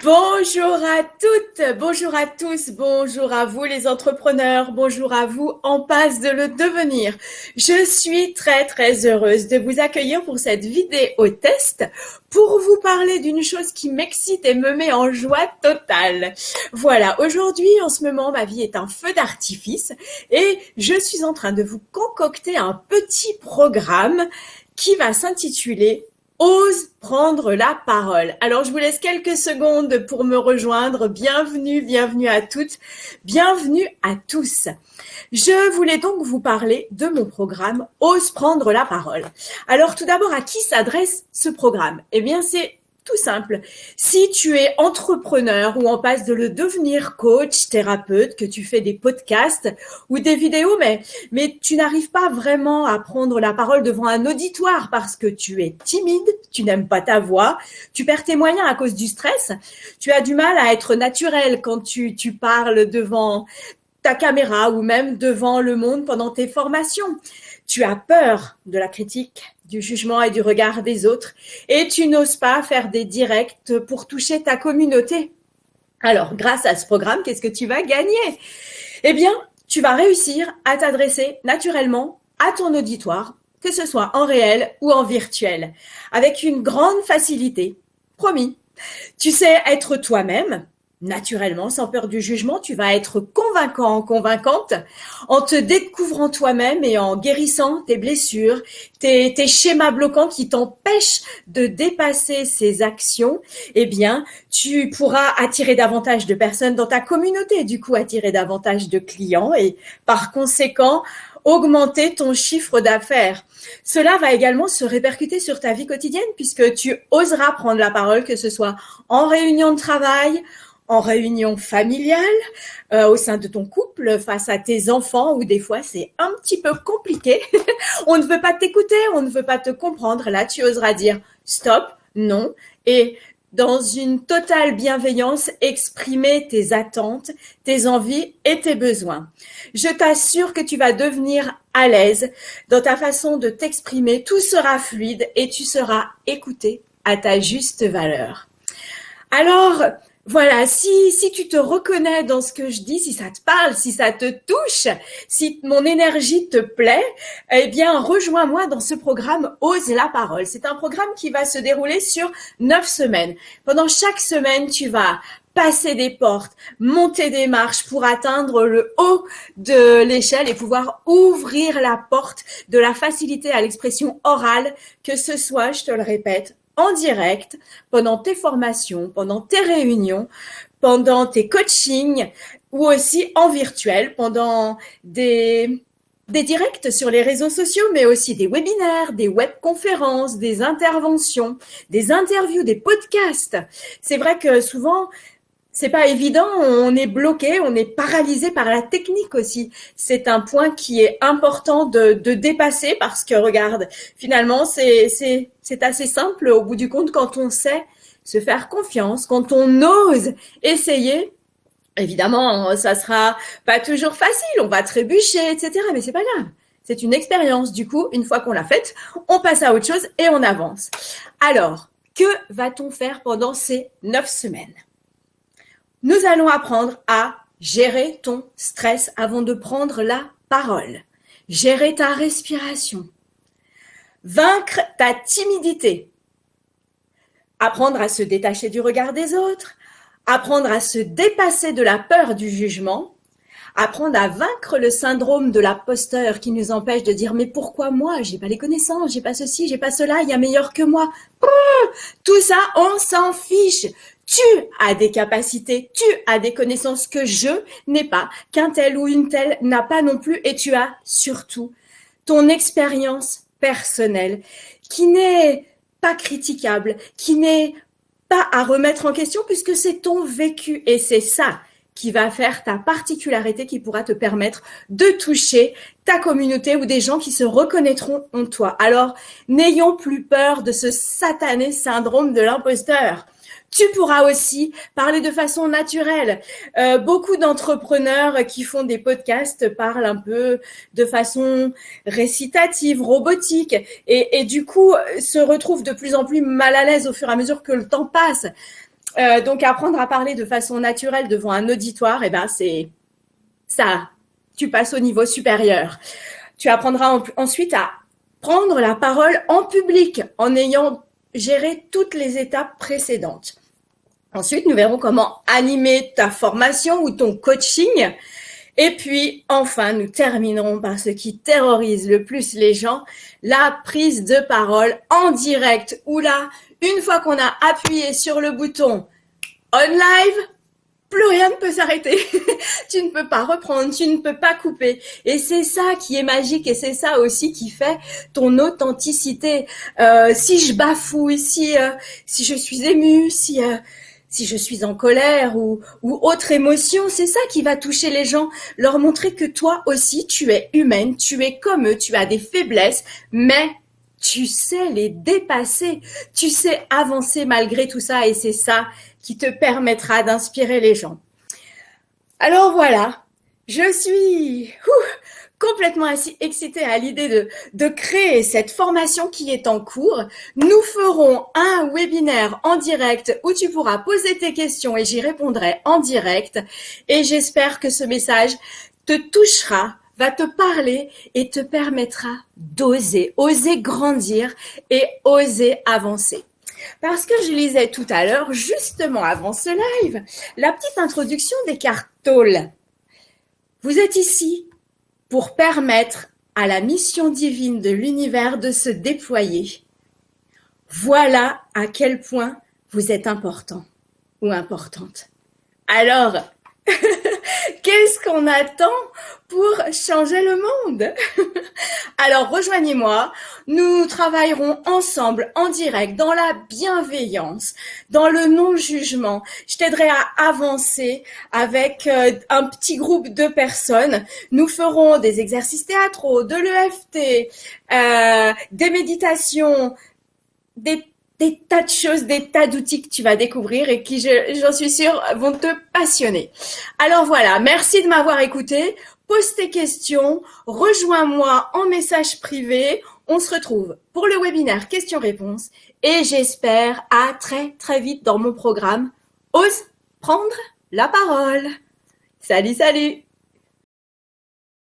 Bonjour à toutes, bonjour à tous, bonjour à vous les entrepreneurs, bonjour à vous en passe de le devenir. Je suis très heureuse de vous accueillir pour cette vidéo test pour vous parler d'une chose qui m'excite et me met en joie totale. Voilà, aujourd'hui en ce moment ma vie est un feu d'artifice et je suis en train de vous concocter un petit programme qui va s'intituler Ose prendre la parole. Alors, je vous laisse quelques secondes pour me rejoindre. Bienvenue à toutes, bienvenue à tous. Je voulais donc vous parler de mon programme Ose prendre la parole. Alors, tout d'abord, à qui s'adresse ce programme? Eh bien, c'est tout simple. Si tu es entrepreneur ou en passe de le devenir coach, thérapeute, que tu fais des podcasts ou des vidéos, mais tu n'arrives pas vraiment à prendre la parole devant un auditoire parce que tu es timide, tu n'aimes pas ta voix, tu perds tes moyens à cause du stress, tu as du mal à être naturel quand tu parles devant ta caméra ou même devant le monde pendant tes formations. Tu as peur de la critique, du jugement et du regard des autres et tu n'oses pas faire des directs pour toucher ta communauté. Alors, grâce à ce programme, qu'est-ce que tu vas gagner? Eh bien, tu vas réussir à t'adresser naturellement à ton auditoire, que ce soit en réel ou en virtuel, avec une grande facilité. Promis. Tu sais être toi-même, naturellement, sans peur du jugement, tu vas être convaincant, convaincante, en te découvrant toi-même et en guérissant tes blessures, tes schémas bloquants qui t'empêchent de dépasser ces actions. Eh bien, tu pourras attirer davantage de personnes dans ta communauté, du coup attirer davantage de clients et par conséquent, augmenter ton chiffre d'affaires. Cela va également se répercuter sur ta vie quotidienne puisque tu oseras prendre la parole, que ce soit en réunion de travail, en réunion familiale, au sein de ton couple, face à tes enfants, où des fois c'est un petit peu compliqué. On ne veut pas t'écouter, on ne veut pas te comprendre. Là, tu oseras dire stop, non, et dans une totale bienveillance, exprimer tes attentes, tes envies et tes besoins. Je t'assure que tu vas devenir à l'aise dans ta façon de t'exprimer. Tout sera fluide et tu seras écouté à ta juste valeur. Alors, voilà, si tu te reconnais dans ce que je dis, si ça te parle, si ça te touche, si mon énergie te plaît, eh bien, rejoins-moi dans ce programme Ose la parole. C'est un programme qui va se dérouler sur 9 semaines. Pendant chaque semaine, tu vas passer des portes, monter des marches pour atteindre le haut de l'échelle et pouvoir ouvrir la porte de la facilité à l'expression orale, que ce soit, je te le répète, en direct, pendant tes formations, pendant tes réunions, pendant tes coachings ou aussi en virtuel, pendant des directs sur les réseaux sociaux, mais aussi des webinaires, des webconférences, des interventions, des interviews, des podcasts. C'est vrai que souvent, c'est pas évident, on est bloqué, on est paralysé par la technique aussi. C'est un point qui est important de dépasser parce que regarde, finalement c'est assez simple au bout du compte quand on sait se faire confiance, quand on ose essayer. Évidemment, ça sera pas toujours facile, on va trébucher, etc. Mais c'est pas grave. C'est une expérience. Du coup, une fois qu'on l'a faite, on passe à autre chose et on avance. Alors, que va-t-on faire pendant ces 9 semaines? Nous allons apprendre à gérer ton stress avant de prendre la parole, gérer ta respiration, vaincre ta timidité, apprendre à se détacher du regard des autres, apprendre à se dépasser de la peur du jugement, apprendre à vaincre le syndrome de l'imposteur qui nous empêche de dire mais pourquoi moi, j'ai pas les connaissances, j'ai pas ceci, j'ai pas cela, il y a meilleur que moi. Tout ça, on s'en fiche. Tu as des capacités, tu as des connaissances que je n'ai pas, qu'un tel ou une telle n'a pas non plus, et tu as surtout ton expérience personnelle qui n'est pas critiquable, qui n'est pas à remettre en question puisque c'est ton vécu et c'est ça qui va faire ta particularité qui pourra te permettre de toucher ta communauté ou des gens qui se reconnaîtront en toi. Alors, n'ayons plus peur de ce satané syndrome de l'imposteur. Tu pourras aussi parler de façon naturelle. Beaucoup d'entrepreneurs qui font des podcasts parlent un peu de façon récitative, robotique, et du coup se retrouvent de plus en plus mal à l'aise au fur et à mesure que le temps passe. Donc, apprendre à parler de façon naturelle devant un auditoire, eh ben, c'est ça. Tu passes au niveau supérieur. Tu apprendras ensuite à prendre la parole en public en ayant géré toutes les étapes précédentes. Ensuite, nous verrons comment animer ta formation ou ton coaching. Et puis, enfin, nous terminerons par ce qui terrorise le plus les gens, la prise de parole en direct, où là, une fois qu'on a appuyé sur le bouton on live, plus rien ne peut s'arrêter. Tu ne peux pas reprendre, tu ne peux pas couper. Et c'est ça qui est magique et c'est ça aussi qui fait ton authenticité. Si je bafouille, si je suis émue, si je suis en colère ou autre émotion, c'est ça qui va toucher les gens. Leur montrer que toi aussi, tu es humaine, tu es comme eux, tu as des faiblesses, mais tu sais les dépasser. Tu sais avancer malgré tout ça et c'est ça qui te permettra d'inspirer les gens. Alors voilà, je suis complètement excitée à l'idée de créer cette formation qui est en cours. Nous ferons un webinaire en direct où tu pourras poser tes questions et j'y répondrai en direct. Et j'espère que ce message te touchera, va te parler et te permettra d'oser, oser grandir et oser avancer. Parce que je lisais tout à l'heure, justement avant ce live, la petite introduction d'Eckhart Tolle. Vous êtes ici pour permettre à la mission divine de l'univers de se déployer. Voilà à quel point vous êtes important ou importante. Alors, qu'est-ce qu'on attend pour changer le monde? Alors, rejoignez-moi. Nous travaillerons ensemble en direct dans la bienveillance, dans le non-jugement. Je t'aiderai à avancer avec un petit groupe de personnes. Nous ferons des exercices théâtraux, de l'EFT, des méditations, des tas de choses, des tas d'outils que tu vas découvrir et qui, j'en suis sûre, vont te passionner. Alors voilà, merci de m'avoir écouté. Pose tes questions, rejoins-moi en message privé. On se retrouve pour le webinaire questions-réponses et j'espère à très très vite dans mon programme Ose prendre la parole. Salut, salut!